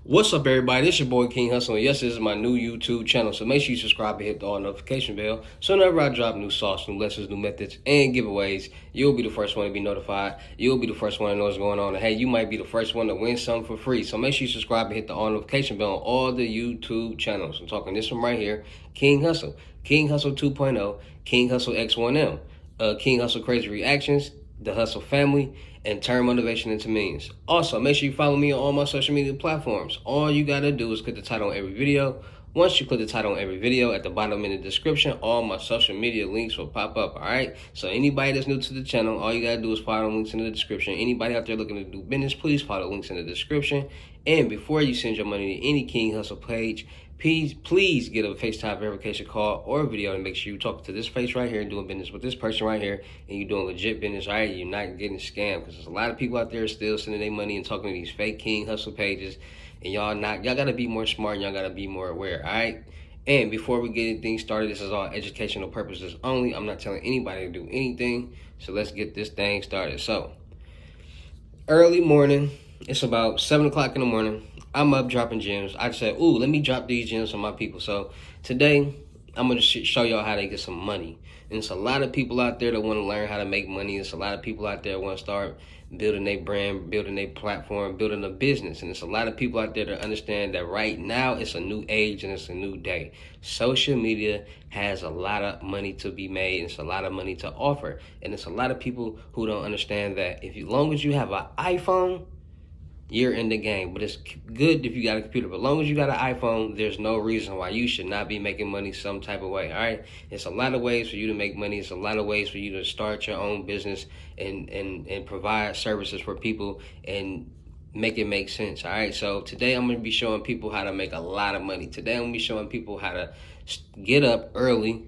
What's up, everybody? This your boy King Hussle, and yes, this is my new YouTube channel. So make sure you subscribe and hit the all notification bell. So whenever I drop new sauce, new lessons, new methods, and giveaways, you'll be the first one to be notified. You'll be the first one to know what's going on. And hey, you might be the first one to win something for free. So make sure you subscribe and hit the all notification bell on all the YouTube channels. I'm talking this one right here, King Hussle, King Hussle 2.0, King Hussle X1M, King Hussle Crazy Reactions, the Hussle family, and turn motivation into means. Also, make sure you follow me on all my social media platforms. All you gotta do is click the title on every video. Once you click the title on every video, at the bottom in the description, all my social media links will pop up, all right? So anybody that's new to the channel, all you gotta do is follow the links in the description. Anybody out there looking to do business, please follow the links in the description. And before you send your money to any King Hussle page, please get a FaceTime verification call or a video to make sure you talk to this face right here and doing business with this person right here, and you're doing legit business, all right? You're not getting scammed, because there's a lot of people out there still sending their money and talking to these fake King Hussle pages, and y'all gotta be more smart, and y'all gotta be more aware, all right? And before we get anything started, this is all educational purposes only. I'm not telling anybody to do anything, so let's get this thing started. So, early morning, it's about 7 o'clock in the morning. I'm up dropping gems. I said, ooh, let me drop these gems on my people. So today, I'm going to show y'all how to get some money. And it's a lot of people out there that want to learn how to make money. It's a lot of people out there that want to start building their brand, building their platform, building a business. And it's a lot of people out there that understand that right now it's a new age and it's a new day. Social media has a lot of money to be made, and it's a lot of money to offer. And it's a lot of people who don't understand that as long as you have an iPhone, you're in the game. But it's good if you got a computer. But as long as you got an iPhone, there's no reason why you should not be making money some type of way, all right? It's a lot of ways for you to make money. It's a lot of ways for you to start your own business and provide services for people and make it make sense, all right? So today I'm going to be showing people how to make a lot of money. Today I'm going to be showing people how to get up early,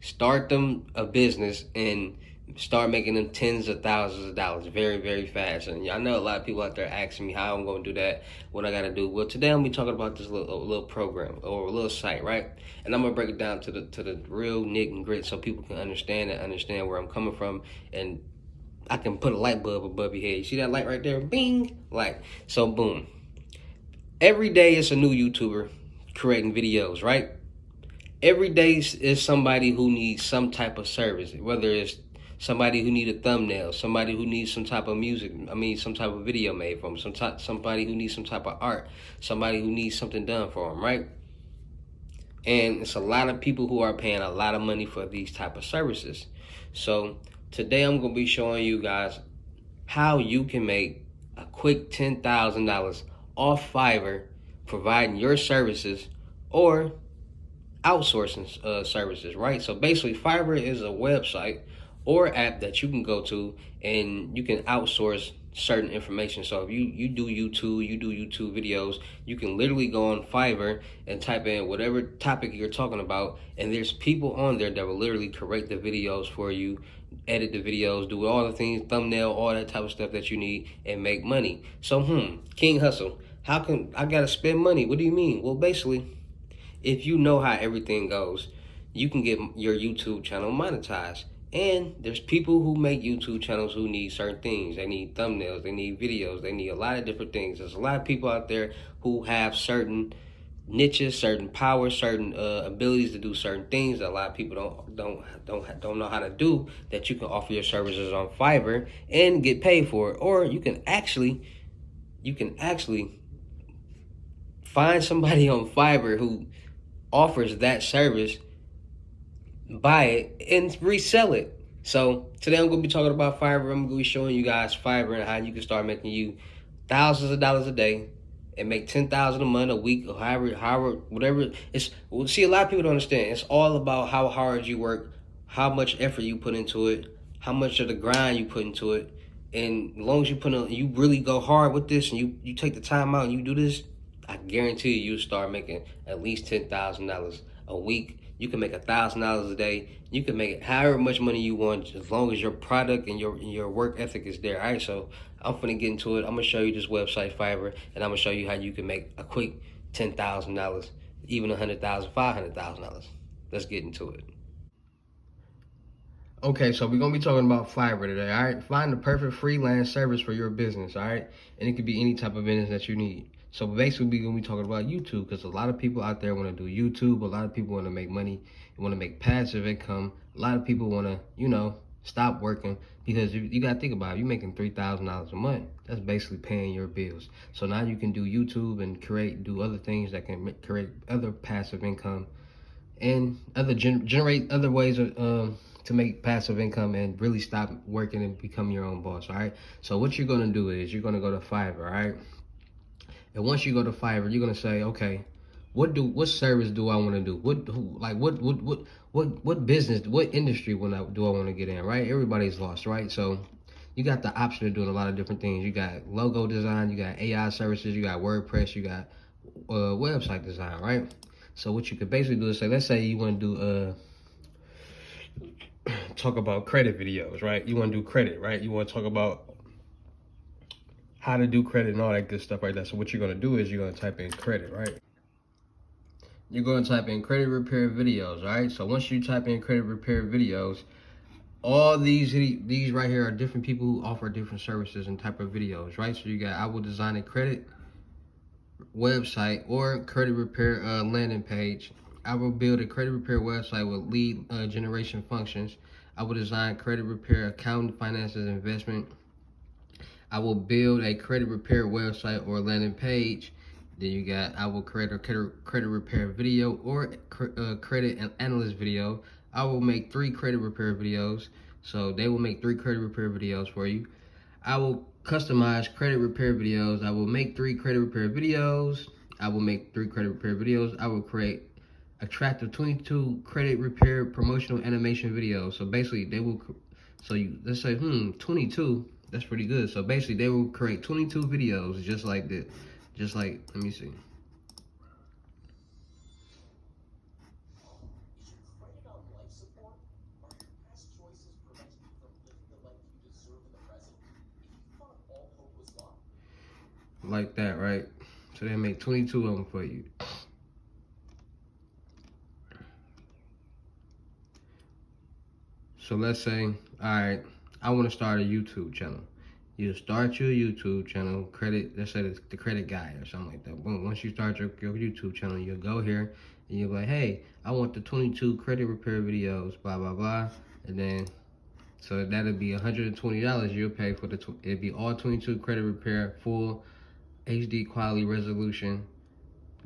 start them a business, and start making them tens of thousands of dollars very, very fast. And I know a lot of people out there asking me how I'm going to do that, what I got to do. Well, today I'm going to be talking about this little program or a little site, right? And I'm going to break it down to the real nit and grit so people can understand where I'm coming from, and I can put a light bulb above your head. You see that light right there? Bing! Light. So, boom. Every day it's a new YouTuber creating videos, right? Every day is somebody who needs some type of service, whether it's somebody who needs a thumbnail, somebody who needs some type of music, some type of video made for them, somebody who needs some type of art, somebody who needs something done for them, right? And it's a lot of people who are paying a lot of money for these type of services. So today I'm going to be showing you guys how you can make a quick $10,000 off Fiverr, providing your services or outsourcing services, right? So basically, Fiverr is a website or app that you can go to and you can outsource certain information. So if you do YouTube videos, you can literally go on Fiverr and type in whatever topic you're talking about, and there's people on there that will literally create the videos for you, edit the videos, do all the things, thumbnail, all that type of stuff that you need, and make money. So King Hussle, how can I gotta spend money? What do you mean? Well, basically, if you know how everything goes, you can get your YouTube channel monetized. And there's people who make YouTube channels who need certain things. They need thumbnails, they need videos, they need a lot of different things. There's a lot of people out there who have certain niches, certain powers, certain abilities to do certain things that a lot of people don't know how to do, that you can offer your services on Fiverr and get paid for it. Or you can actually find somebody on Fiverr who offers that service, buy it, and resell it. So today I'm going to be talking about Fiverr. I'm going to be showing you guys Fiverr and how you can start making you thousands of dollars a day and make $10,000 a month, a week, or however, whatever. See, a lot of people don't understand. It's all about how hard you work, how much effort you put into it, how much of the grind you put into it. And as long as you really go hard with this, and you take the time out and you do this, I guarantee you start making at least $10,000 a week. You can make $1,000 a day. You can make however much money you want, as long as your product and your work ethic is there. All right, so I'm finna get into it. I'm gonna show you this website, Fiverr, and I'm gonna show you how you can make a quick $10,000, even $100,000, $500,000. Let's get into it. Okay, so we're gonna be talking about Fiverr today, all right? Find the perfect freelance service for your business, all right? And it could be any type of business that you need. So basically, we're gonna be talking about YouTube because a lot of people out there want to do YouTube. A lot of people want to make money, want to make passive income. A lot of people want to, stop working because you got to think about it. You're making $3,000 a month. That's basically paying your bills. So now you can do YouTube and do other things that can create other passive income and generate other ways of to make passive income and really stop working and become your own boss. All right. So what you're gonna do is you're gonna go to Fiverr. All right. And once you go to Fiverr, you're gonna say, okay, what service do I want to do? What business, what industry do I want to get in? Right? Everybody's lost, right? So you got the option of doing a lot of different things. You got logo design, you got AI services, you got WordPress, you got website design, right? So what you could basically do is say, let's say you want to do talk about credit videos, right? You want to do credit, right? You want to talk about how to do credit and all that good stuff right there. So what you're going to do is you're going to type in credit, right? You're going to type in credit repair videos, right? So once you type in credit repair videos, all these right here are different people who offer different services and type of videos, right? So you got I will design a credit website or credit repair landing page. I will build a credit repair website with lead generation functions. I will design credit repair accounting, finances, investment. I will build a credit repair website or landing page. Then you got I will create a credit repair video or credit analyst video. I will make 3 credit repair videos. So they will make 3 credit repair videos for you. I will customize credit repair videos. I will make 3 credit repair videos. I will make 3 credit repair videos. I will create attractive 22 credit repair promotional animation videos. So basically they will, let's say, 22, that's pretty good. So basically they will create 22 videos just like that. Just like, let me see. Like that, right? So they make 22 of them for you. So let's say, all right, I want to start a YouTube channel. You start your YouTube channel, let's say the credit guy or something like that. Boom. Once you start your YouTube channel, you'll go here and you'll be like, hey, I want the 22 credit repair videos, blah, blah, blah. And then, so that'll be $120 you'll pay for it'll be all 22 credit repair, full HD quality resolution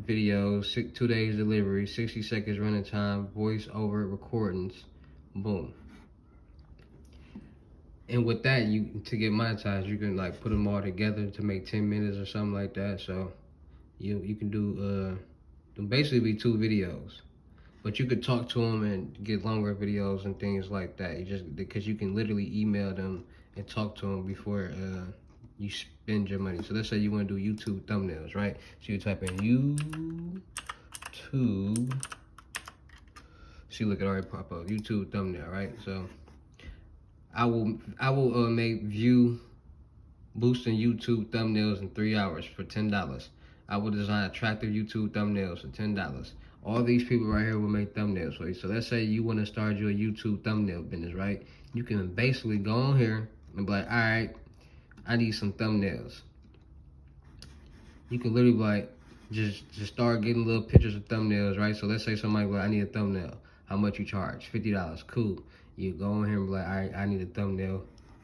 videos, 2 days delivery, 60 seconds running time, voice over recordings, boom. And with that, to get monetized, you can like put them all together to make 10 minutes or something like that. So you can do basically be 2 videos, but you could talk to them and get longer videos and things like that. You just because you can literally email them and talk to them before you spend your money. So let's say you want to do YouTube thumbnails, right? So you type in YouTube. See, look, it already pop up YouTube thumbnail, right? So I will make view boosting YouTube thumbnails in 3 hours for $10. I will design attractive YouTube thumbnails for $10. All these people right here will make thumbnails for you. So let's say you want to start your YouTube thumbnail business, right? You can basically go on here and be like, all right, I need some thumbnails. You can literally be like, just start getting little pictures of thumbnails, right? So let's say somebody be like, I need a thumbnail. How much you charge? $50. Cool. You go on here and be like, all right, I need a thumbnail.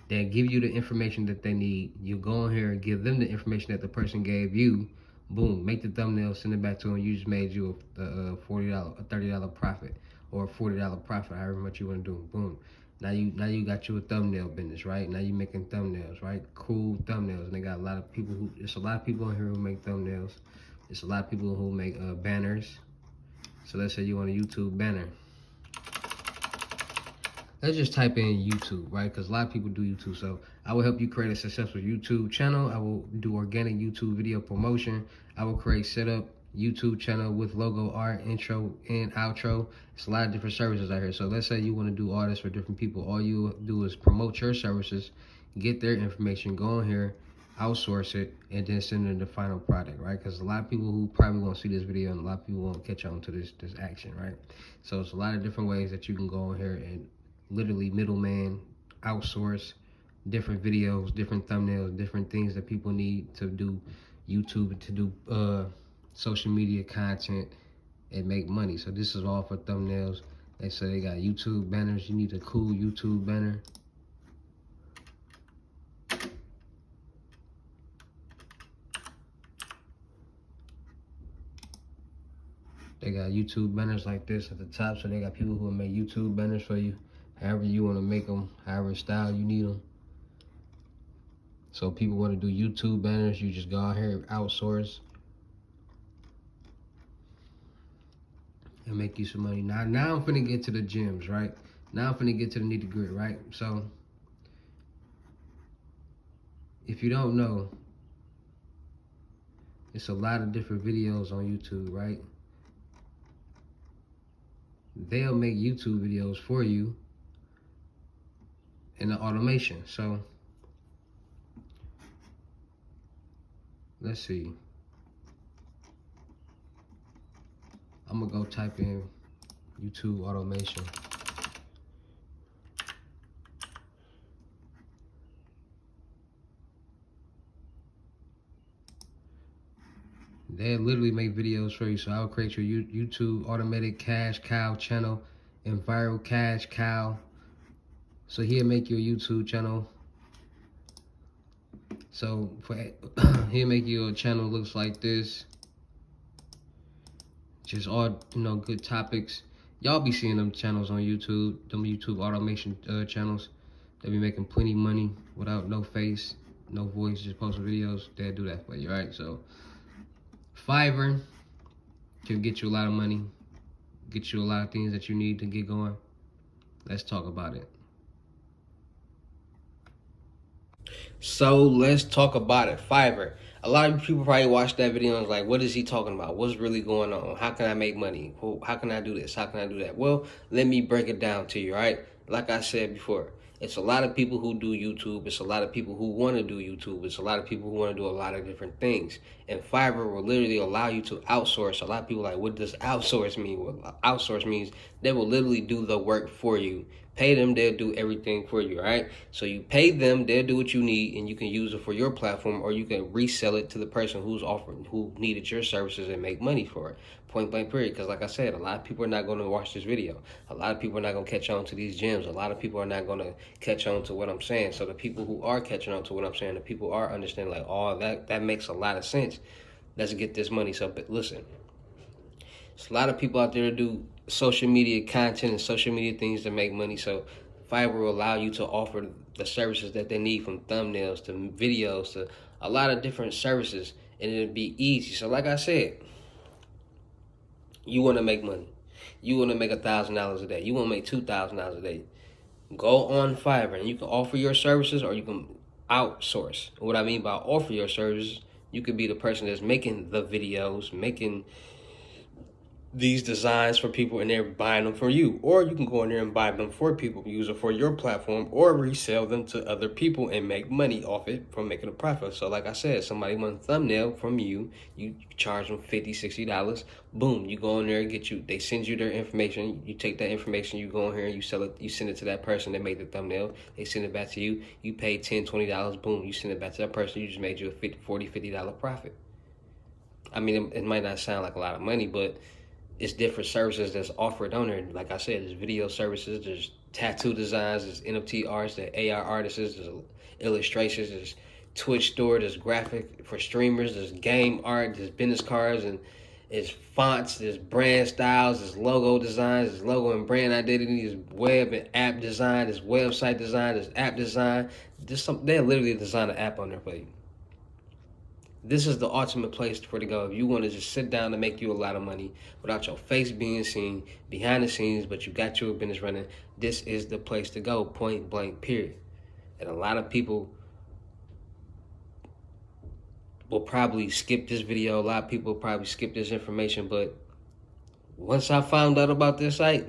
They give you the information that they need. You go on here and give them the information that the person gave you. Boom, make the thumbnail, send it back to them. You just made you a $40, a $30 profit, or a $40 profit, however much you want to do. Boom. Now you got you a thumbnail business, right? Now you making thumbnails, right? Cool thumbnails. And they got a lot of people there's a lot of people on here who make thumbnails. There's a lot of people who make banners. So let's say you want a YouTube banner. Let's just type in YouTube, right? Because a lot of people do YouTube. So I will help you create a successful YouTube channel. I will do organic YouTube video promotion. I will set up YouTube channel with logo art, intro and outro. It's a lot of different services out here. So let's say you want to do all this for different people. All you do is promote your services, get their information, go on here, outsource it, and then send them the final product, right? Because a lot of people who probably won't see this video and a lot of people won't catch on to this action, right? So it's a lot of different ways that you can go on here and literally middleman, outsource different videos, different thumbnails, different things that people need to do YouTube to do social media content and make money. So this is all for thumbnails. They say they got YouTube banners. You need a cool YouTube banner. They got YouTube banners like this at the top. So they got people who will make YouTube banners for you. However you want to make them, however style you need them. So people want to do YouTube banners, you just go out here, outsource, and make you some money. Now I'm finna get to the gems, right? Now I'm finna get to the nitty gritty, right? So if you don't know, it's a lot of different videos on YouTube, right? They'll make YouTube videos for you in the automation. So let's see. I'm gonna go type in YouTube automation. They literally make videos for you. So I'll create your YouTube automated cash cow channel and viral cash cow. So he'll make your YouTube channel. So he'll make your channel looks like this. Just all, good topics. Y'all be seeing them channels on YouTube, them YouTube automation channels. They be making plenty money without no face, no voice, just posting videos. They'll do that for you, right? So Fiverr can get you a lot of money, get you a lot of things that you need to get going. Let's talk about it. So let's talk about it. Fiverr. A lot of people probably watch that video and was like, what is he talking about? What's really going on? How can I make money? How can I do this? How can I do that? Well, let me break it down to you, right? Like I said before, it's a lot of people who do YouTube. It's a lot of people who want to do YouTube. It's a lot of people who want to do a lot of different things. And Fiverr will literally allow you to outsource. A lot of people are like, what does outsource mean? Well, outsource means they will literally do the work for you. Pay them, they'll do everything for you, right? So you pay them, they'll do what you need, and you can use it for your platform, or you can resell it to the person who needed your services and make money for it. Point blank period. Because like I said, a lot of people are not going to watch this video. A lot of people are not going to catch on to these gems. A lot of people are not going to catch on to what I'm saying. So the people who are catching on to what I'm saying, the people are understanding like, oh, that makes a lot of sense. Let's get this money. So but listen, there's a lot of people out there to do social media content and social media things to make money. So Fiverr will allow you to offer the services that they need, from thumbnails to videos to a lot of different services, and it'll be easy. So like I said, you want to make money. You want to make $1,000 a day. You want to make $2,000 a day. Go on Fiverr and you can offer your services, or you can outsource. What I mean by offer your services, you could be the person that's making the videos, making these designs for people, and they're buying them for you. Or you can go in there and buy them for people, use it for your platform, or resell them to other people and make money off it from making a profit. So like I said, somebody wants a thumbnail from you, you charge them $50, $60. Boom, you go in there and they send you their information. You take that information, you go in here and you sell it, you send it to that person that made the thumbnail. They send it back to you. You pay $10, $20. Boom, you send it back to that person. You just made you a $40, $50 profit. I mean, it might not sound like a lot of money, but it's different services that's offered on there. Like I said, there's video services, there's tattoo designs, there's NFT artists, there's AR artists, there's illustrations, there's Twitch store, there's graphic for streamers, there's game art, there's business cards, and there's fonts, there's brand styles, there's logo designs, there's logo and brand identity, there's web and app design, there's website design, there's app design. They literally design an app on there for you. This is the ultimate place for to go if you want to just sit down and make you a lot of money without your face being seen behind the scenes, but you got your business running. This is the place to go, point blank, period. And a lot of people will probably skip this video. A lot of people will probably skip this information, but once I found out about this site,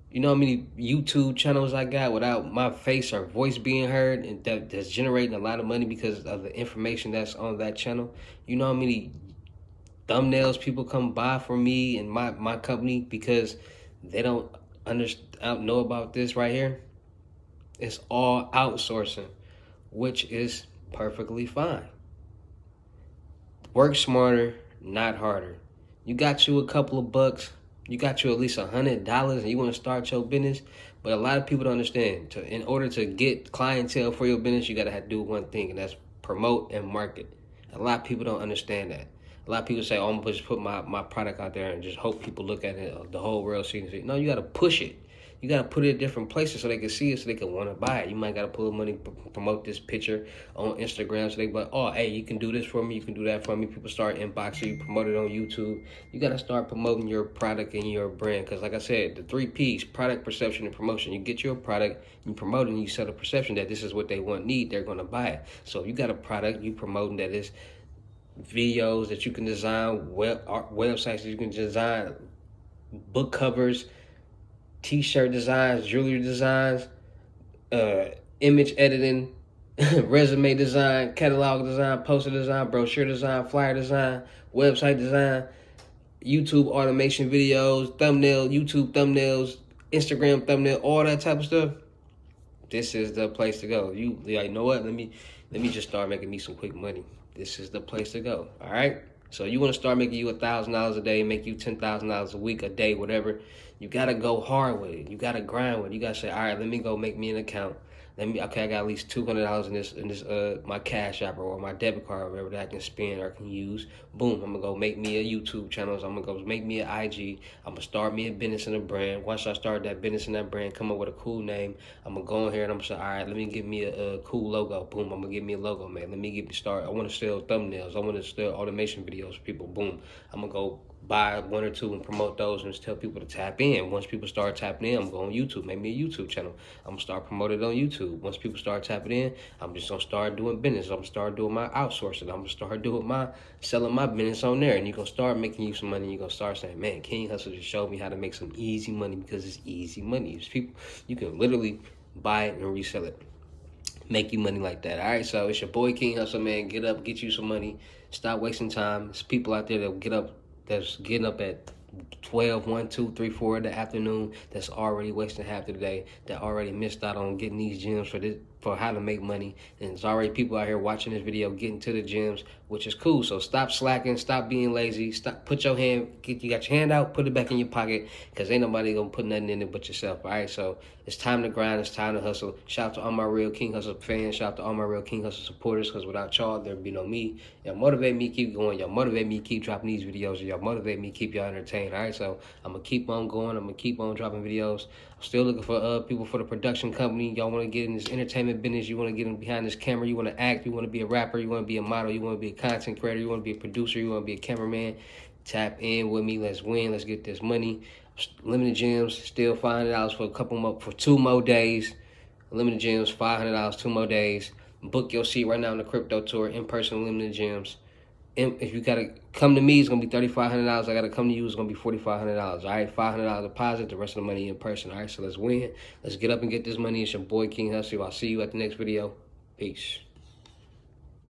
you know how many YouTube channels I got without my face or voice being heard, and that's generating a lot of money because of the information that's on that channel? You know how many thumbnails people come buy from me and my company because they don't know about this right here? It's all outsourcing, which is perfectly fine. Work smarter, not harder. You got you a couple of bucks, you got you at least $100 and you want to start your business. But a lot of people don't understand. In order to get clientele for your business, you got to do one thing, and that's promote and market. A lot of people don't understand that. A lot of people say, oh, I'm going to just put my product out there and just hope people look at it, the whole world sees it. No, you got to push it. You got to put it in different places so they can see it, so they can want to buy it. You might got to pull money, promote this picture on Instagram so they go, oh, hey, you can do this for me, you can do that for me. People start inboxing you, promote it on YouTube. You got to start promoting your product and your brand because, like I said, the 3 Ps, product, perception, and promotion. You get your product, you promote it, and you set a perception that this is what they want, need, they're going to buy it. So if you got a product, you promoting that it's videos that you can design, websites that you can design, book covers, t-shirt designs, jewelry designs, image editing, resume design, catalog design, poster design, brochure design, flyer design, website design, YouTube automation videos, YouTube thumbnails, Instagram thumbnail, all that type of stuff. This is the place to go. You know what? Let me just start making me some quick money. This is the place to go. All right. So you want to start making you $1,000 a day, make you $10,000 a week, a day, whatever. You gotta go hard with it. You gotta grind with it. You gotta say, all right, let me go make me an account. I got at least $200 in this my Cash App or my debit card or whatever that I can spend or can use. Boom, I'm gonna go make me a YouTube channel. So I'm gonna go make me an IG. I'm gonna start me a business and a brand. Once I start that business and that brand, come up with a cool name. I'm gonna go in here and I'm gonna say, all right, let me get me a cool logo. Boom, I'm gonna get me a logo, man. Let me get me started. I wanna sell thumbnails. I wanna sell automation videos for people. Boom, I'm gonna go buy 1 or 2 and promote those and just tell people to tap in. Once people start tapping in, I'm going on YouTube, make me a YouTube channel. I'm gonna start promoting it on YouTube. Once people start tapping in, I'm just gonna start doing business. I'm gonna start doing my outsourcing. I'm gonna start doing selling my business on there. And you're gonna start making you some money. You're gonna start saying, man, King Hussle just showed me how to make some easy money because it's easy money. It's people, you can literally buy it and resell it. Make you money like that. All right, so it's your boy King Hussle, man. Get up, get you some money. Stop wasting time. There's people out there that that's getting up at 12, 1, 2, 3, 4 in the afternoon that's already wasting half of the day, that already missed out on getting these gems for how to make money. And there's already people out here watching this video getting to the gems, which is cool. So stop slacking, stop being lazy, you got your hand out, put it back in your pocket, because ain't nobody gonna put nothing in it but yourself. All right, so it's time to grind, it's time to hustle. Shout out to all my real King Hussle fans, shout out to all my real King Hussle supporters, because without y'all, there'd be no me. Y'all motivate me, keep going. Y'all motivate me, keep dropping these videos. Y'all motivate me, keep y'all entertained. All right, so I'm gonna keep on going. I'm gonna keep on dropping videos. I'm still looking for people for the production company. Y'all want to get in this entertainment business. You want to get in behind this camera. You want to act. You want to be a rapper. You want to be a model. You want to be a content creator. You want to be a producer. You want to be a cameraman. Tap in with me. Let's win. Let's get this money. Limited gems. Still $500 for 2 more days. Limited gems. $500. 2 more days. Book your seat right now on the crypto tour. In person limited gems. If you gotta come to me, it's gonna be $3,500. I gotta come to you, it's gonna be $4,500. All right, $500 deposit, the rest of the money in person. All right, so let's win. Let's get up and get this money. It's your boy King Hussle. I'll see you at the next video. Peace.